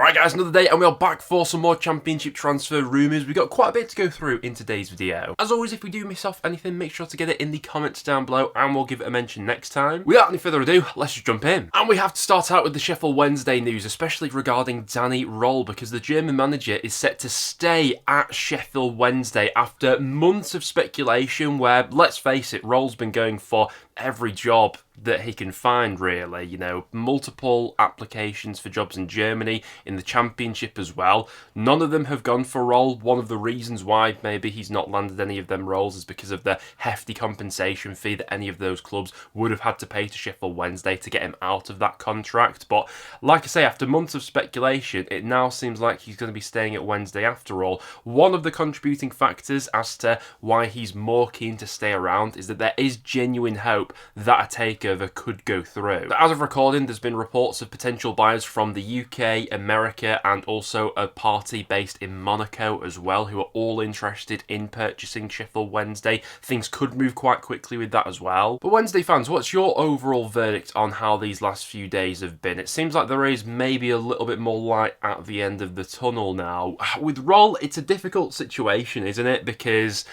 Alright guys, another day and we are back for some more championship transfer rumours. We've got quite a bit to go through in today's video. As always, if we do miss off anything, make sure to get it in the comments down below and we'll give it a mention next time. Without any further ado, let's just jump in. And we have to start out with the Sheffield Wednesday news, especially regarding Danny Rohl, because the German manager is set to stay at Sheffield Wednesday after months of speculation where, let's face it, Rohl's been going for every job that he can find, really. You know, multiple applications for jobs in Germany, in the Championship as well. None of them have gone for Rohl. One of the reasons why maybe he's not landed any of them roles is because of the hefty compensation fee that any of those clubs would have had to pay to Sheffield Wednesday to get him out of that contract. But like I say, after months of speculation, it now seems like he's going to be staying at Wednesday after all. One of the contributing factors as to why he's more keen to stay around is that there is genuine hope that a takeover could go through. As of recording, there's been reports of potential buyers from the UK, America, and also a party based in Monaco as well, who are all interested in purchasing Sheffield Wednesday. Things could move quite quickly with that as well. But Wednesday fans, what's your overall verdict on how these last few days have been? It seems like there is maybe a little bit more light at the end of the tunnel now. With Rohl, it's a difficult situation, isn't it? Because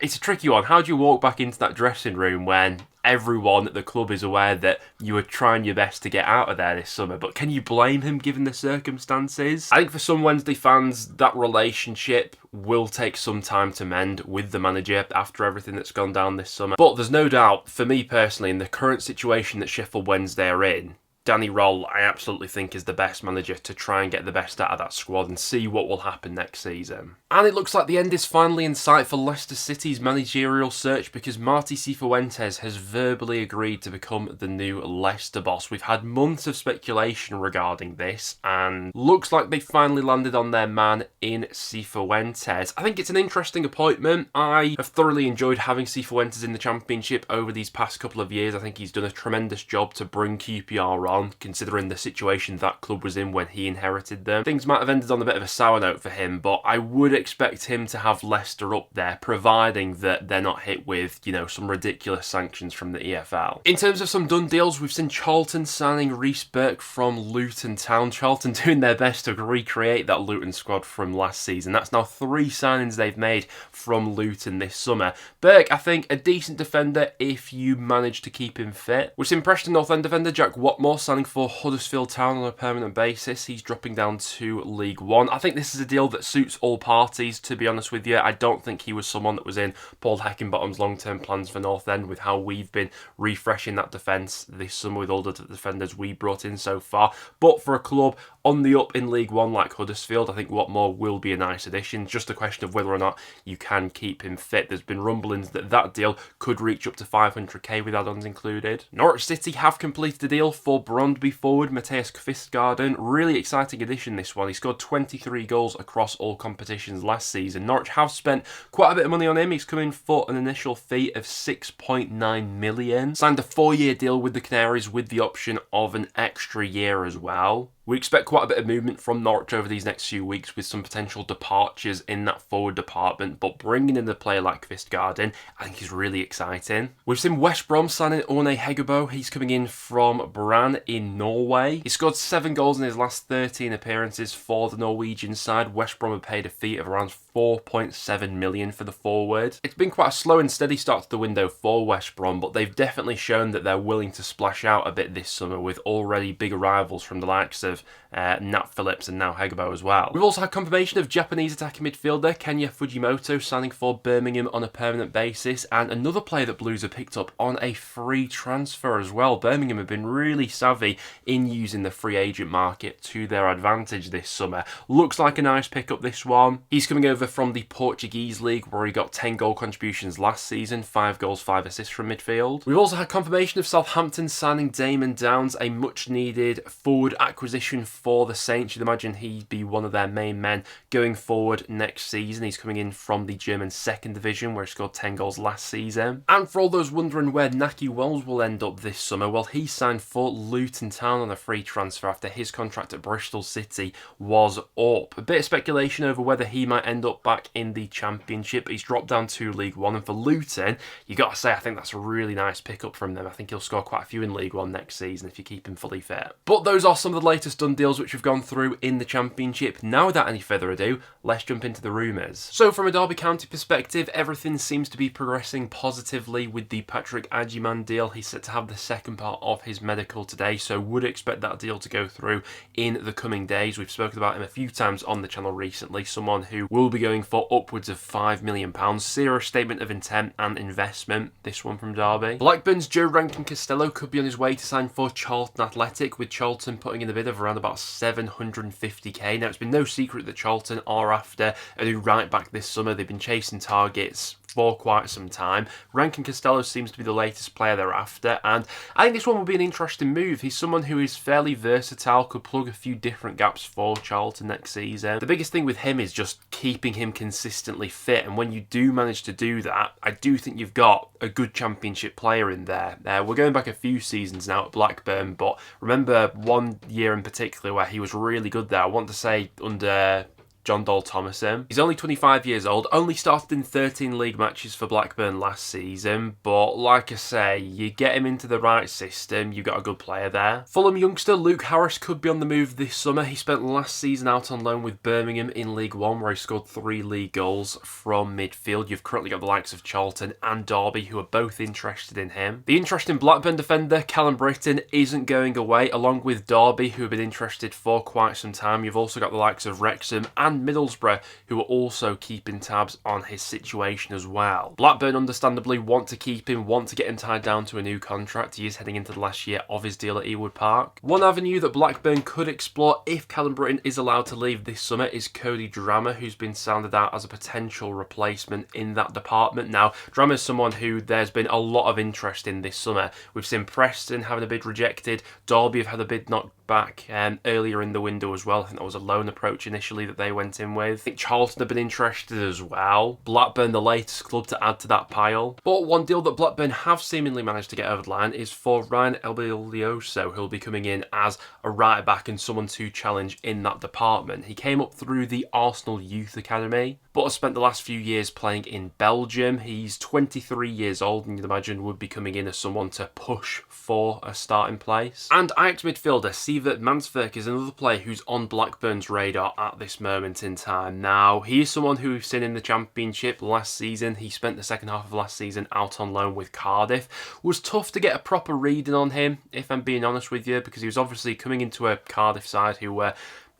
it's a tricky one. How do you walk back into that dressing room when everyone at the club is aware that you were trying your best to get out of there this summer? But can you blame him given the circumstances? I think for some Wednesday fans, that relationship will take some time to mend with the manager after everything that's gone down this summer. But there's no doubt, for me personally, in the current situation that Sheffield Wednesday are in, Danny Rohl, I absolutely think, is the best manager to try and get the best out of that squad and see what will happen next season. And it looks like the end is finally in sight for Leicester City's managerial search, because Martí Cifuentes has verbally agreed to become the new Leicester boss. We've had months of speculation regarding this, and looks like they finally landed on their man in Cifuentes. I think it's an interesting appointment. I have thoroughly enjoyed having Cifuentes in the Championship over these past couple of years. I think he's done a tremendous job to bring QPR on, considering the situation that club was in when he inherited them. Things might have ended on a bit of a sour note for him, but I would expect him to have Leicester up there, providing that they're not hit with, you know, some ridiculous sanctions from the EFL. In terms of some done deals, we've seen Charlton signing Reece Burke from Luton Town. Charlton doing their best to recreate that Luton squad from last season. That's now 3 signings they've made from Luton this summer. Burke, I think, a decent defender if you manage to keep him fit. We've seen Preston North End defender Jack Watmore signing for Huddersfield Town on a permanent basis. He's dropping down to League One. I think this is a deal that suits all parties, to be honest with you. I don't think he was someone that was in Paul Heckingbottom's long-term plans for North End, with how we've been refreshing that defence this summer with all the defenders we brought in so far. But for a club on the up in League One like Huddersfield, I think Watmore will be a nice addition. It's just a question of whether or not you can keep him fit. There's been rumblings that that deal could reach up to 500k with add-ons included. Norwich City have completed a deal for Brondby forward Mathias Kvistgaarden. Really exciting addition, this one. He scored 23 goals across all competitions last season. Norwich have spent quite a bit of money on him. He's come in for an initial fee of 6.9 million. Signed a 4-year deal with the Canaries with the option of an extra year as well. We expect quite a bit of movement from Norwich over these next few weeks with some potential departures in that forward department, but bringing in a player like Kvistgaarden, I think is really exciting. We've seen West Brom signing Orne Hegebo. He's coming in from Brann in Norway. He scored 7 goals in his last 13 appearances for the Norwegian side. West Brom have paid a fee of around 4.7 million for the forward. It's been quite a slow and steady start to the window for West Brom, but they've definitely shown that they're willing to splash out a bit this summer with already big arrivals from the likes of Nat Phillips and now Hegebo as well. We've also had confirmation of Japanese attacking midfielder Kenya Fujimoto signing for Birmingham on a permanent basis, and another player that Blues have picked up on a free transfer as well. Birmingham have been really savvy in using the free agent market to their advantage this summer. Looks like a nice pickup, this one. He's coming over from the Portuguese league, where he got 10 goal contributions last season, 5 goals, 5 assists from midfield. We've also had confirmation of Southampton signing Damon Downs, a much needed forward acquisition for the Saints. You'd imagine he'd be one of their main men going forward next season. He's coming in from the German 2nd Division, where he scored 10 goals last season. And for all those wondering where Nahki Wells will end up this summer, well, he signed for Luton Town on a free transfer after his contract at Bristol City was up. A bit of speculation over whether he might end up back in the Championship. He's dropped down to League One, and for Luton, you got to say, I think that's a really nice pickup from them. I think he'll score quite a few in League One next season if you keep him fully fit. But those are some of the latest done deals deals which have gone through in the Championship. Now without any further ado, let's jump into the rumours. So from a Derby County perspective, everything seems to be progressing positively with the Patrick Agyemang deal. He's set to have the second part of his medical today, so would expect that deal to go through in the coming days. We've spoken about him a few times on the channel recently, someone who will be going for upwards of £5 million. Serious statement of intent and investment, this one from Derby. Blackburn's Joe Rankin-Costello could be on his way to sign for Charlton Athletic, with Charlton putting in a bid of around about 750k. Now, it's been no secret that Charlton are after a new right back this summer. They've been chasing targets for quite some time. Rankin-Costello seems to be the latest player they're after, and I think this one will be an interesting move. He's someone who is fairly versatile, could plug a few different gaps for Charlton next season. The biggest thing with him is just keeping him consistently fit, and when you do manage to do that, I do think you've got a good Championship player in there. We're going back a few seasons now at Blackburn, but remember one year in particular where he was really good there. I want to say under John Dole Thomason. He's only 25 years old, only started in 13 league matches for Blackburn last season, but like I say, you get him into the right system, you've got a good player there. Fulham youngster Luke Harris could be on the move this summer. He spent last season out on loan with Birmingham in League One, where he scored 3 league goals from midfield. You've currently got the likes of Charlton and Derby, who are both interested in him. The interesting Blackburn defender, Callum Britton, isn't going away, along with Derby, who have been interested for quite some time. You've also got the likes of Wrexham and Middlesbrough, who are also keeping tabs on his situation as well. Blackburn understandably want to keep him, want to get him tied down to a new contract. He is heading into the last year of his deal at Ewood Park. One avenue that Blackburn could explore if Callum Britton is allowed to leave this summer is Cody Drammer, who's been sounded out as a potential replacement in that department. Now, Drammer's someone who there's been a lot of interest in this summer. We've seen Preston having a bid rejected, Derby have had a bid knocked back earlier in the window as well. I think that was a loan approach initially that they went in with. I think Charlton have been interested as well. Blackburn, the latest club to add to that pile. But one deal that Blackburn have seemingly managed to get over the line is for Ryan Elbilioso, who'll be coming in as a right back and someone to challenge in that department. He came up through the Arsenal Youth Academy, but has spent the last few years playing in Belgium. He's 23 years old, and you'd imagine would be coming in as someone to push for a starting place. And Ajax midfielder Sivert Mansverk is another player who's on Blackburn's radar at this moment in time. Now, he is someone who we've seen in the Championship last season. He spent the second half of last season out on loan with Cardiff. It was tough to get a proper reading on him, if I'm being honest with you, because he was obviously coming into a Cardiff side who were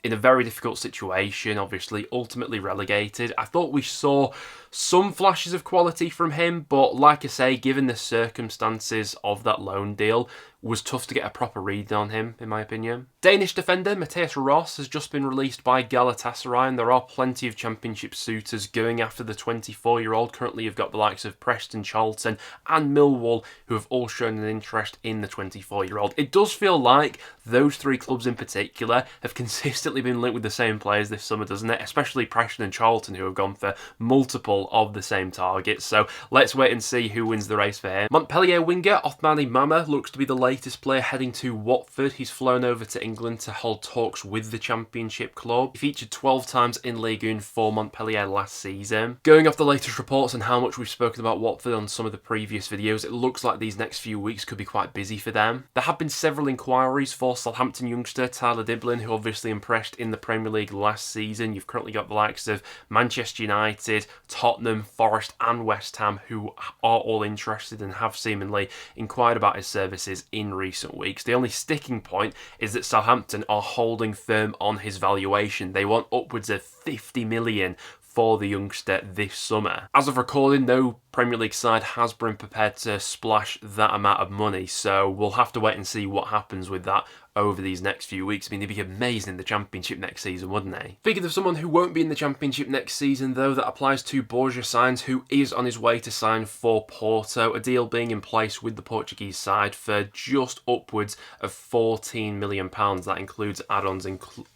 in a very difficult situation, obviously ultimately relegated. I thought we saw some flashes of quality from him, but like I say, given the circumstances of that loan deal, it was tough to get a proper read on him, in my opinion. Danish defender Matthias Ross has just been released by Galatasaray, and there are plenty of Championship suitors going after the 24-year-old. Currently, you've got the likes of Preston, Charlton and Millwall, who have all shown an interest in the 24-year-old. It does feel like those 3 clubs in particular have consistently been linked with the same players this summer, doesn't it? Especially Preston and Charlton, who have gone for multiple of the same targets. So let's wait and see who wins the race for him. Montpellier winger Othmani Mama looks to be the latest player heading to Watford. He's flown over to England to hold talks with the Championship club. He featured 12 times in Ligue 1 for Montpellier last season. Going off the latest reports and how much we've spoken about Watford on some of the previous videos, it looks like these next few weeks could be quite busy for them. There have been several inquiries for Southampton youngster Tyler Diblin, who obviously impressed in the Premier League last season. You've currently got the likes of Manchester United, Tottenham, Forest and West Ham, who are all interested and have seemingly inquired about his services in recent weeks. The only sticking point is that Southampton are holding firm on his valuation. They want upwards of 50 million for the youngster this summer. As of recording, no Premier League side has been prepared to splash that amount of money, so we'll have to wait and see what happens with that over these next few weeks. I mean, they'd be amazing in the Championship next season, wouldn't they? Speaking of someone who won't be in the Championship next season, though, that applies to Borja Sainz, who is on his way to sign for Porto, a deal being in place with the Portuguese side for just upwards of £14 million. That includes add-ons,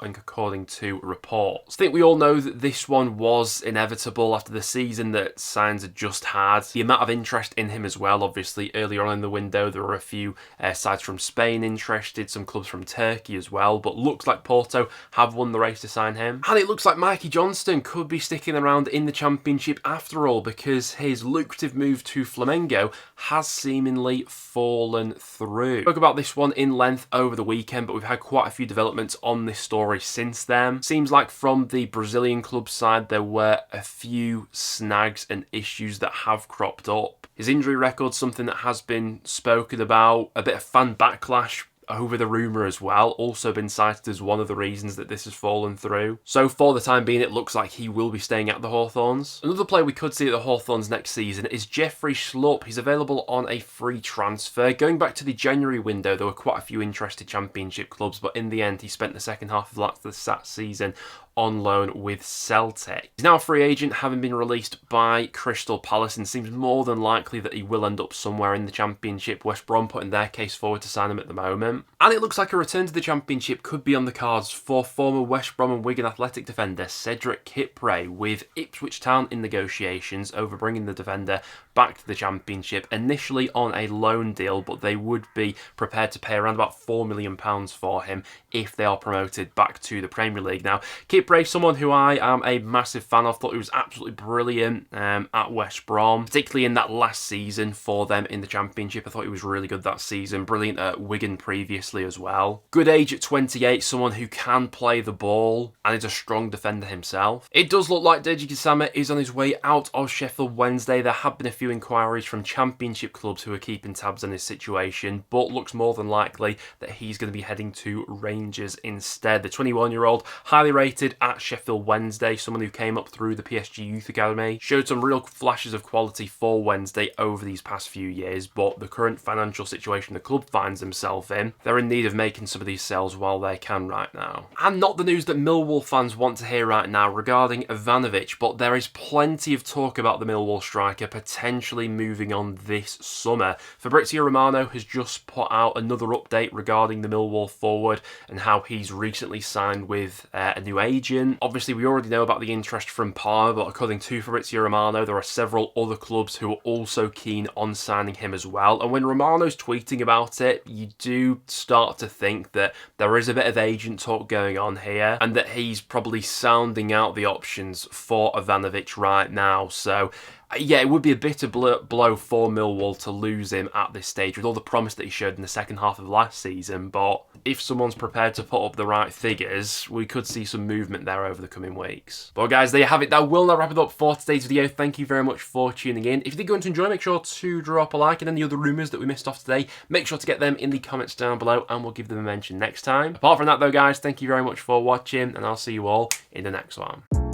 according to reports. I think we all know that this one was inevitable after the season that Sainz had just had. The amount of interest in him as well, obviously, earlier on in the window, there were a few sides from Spain interested, some clubs from Turkey as well, but looks like Porto have won the race to sign him. And it looks like Mikey Johnston could be sticking around in the Championship after all, because his lucrative move to Flamengo has seemingly fallen through. Spoke about this one in length over the weekend, but we've had quite a few developments on this story since then. Seems like from the Brazilian club side there were a few snags and issues that have cropped up. His injury record's something that has been spoken about, a bit of fan backlash over the rumour as well, also been cited as one of the reasons that this has fallen through. So for the time being, it looks like he will be staying at the Hawthorns. Another player we could see at the Hawthorns next season is Jeffrey Schlupp. He's available on a free transfer. Going back to the January window, there were quite a few interested Championship clubs, but in the end, he spent the second half of that season on loan with Celtic. He's now a free agent, having been released by Crystal Palace, and seems more than likely that he will end up somewhere in the Championship. West Brom putting their case forward to sign him at the moment. And it looks like a return to the Championship could be on the cards for former West Brom and Wigan Athletic defender Cedric Kipre, with Ipswich Town in negotiations over bringing the defender back to the Championship, initially on a loan deal, but they would be prepared to pay around about £4 million for him if they are promoted back to the Premier League. Now, Kipre, someone who I am a massive fan of, thought he was absolutely brilliant at West Brom, particularly in that last season for them in the Championship. I thought he was really good that season, brilliant at Wigan previously as well. Good age at 28, someone who can play the ball and is a strong defender himself. It does look like Deji Kisama is on his way out of Sheffield Wednesday. There have been a few inquiries from Championship clubs who are keeping tabs on his situation, but looks more than likely that he's going to be heading to Rangers instead. The 21-year-old, highly rated at Sheffield Wednesday, someone who came up through the PSG Youth Academy, showed some real flashes of quality for Wednesday over these past few years, but the current financial situation the club finds themselves in, they're in need of making some of these sales while they can right now. And not the news that Millwall fans want to hear right now regarding Ivanovic, but there is plenty of talk about the Millwall striker potentially moving on this summer. Fabrizio Romano has just put out another update regarding the Millwall forward and how he's recently signed with a new agent. Obviously, we already know about the interest from Parma, but according to Fabrizio Romano, there are several other clubs who are also keen on signing him as well. And when Romano's tweeting about it, you do start to think that there is a bit of agent talk going on here and that he's probably sounding out the options for Ivanovic right now. So yeah, it would be a bitter blow for Millwall to lose him at this stage with all the promise that he showed in the second half of last season. But if someone's prepared to put up the right figures, we could see some movement there over the coming weeks. But guys, there you have it. That will now wrap it up for today's video. Thank you very much for tuning in. If you did go on to enjoy, make sure to drop a like, and any other rumours that we missed off today, make sure to get them in the comments down below and we'll give them a mention next time. Apart from that though guys, thank you very much for watching and I'll see you all in the next one.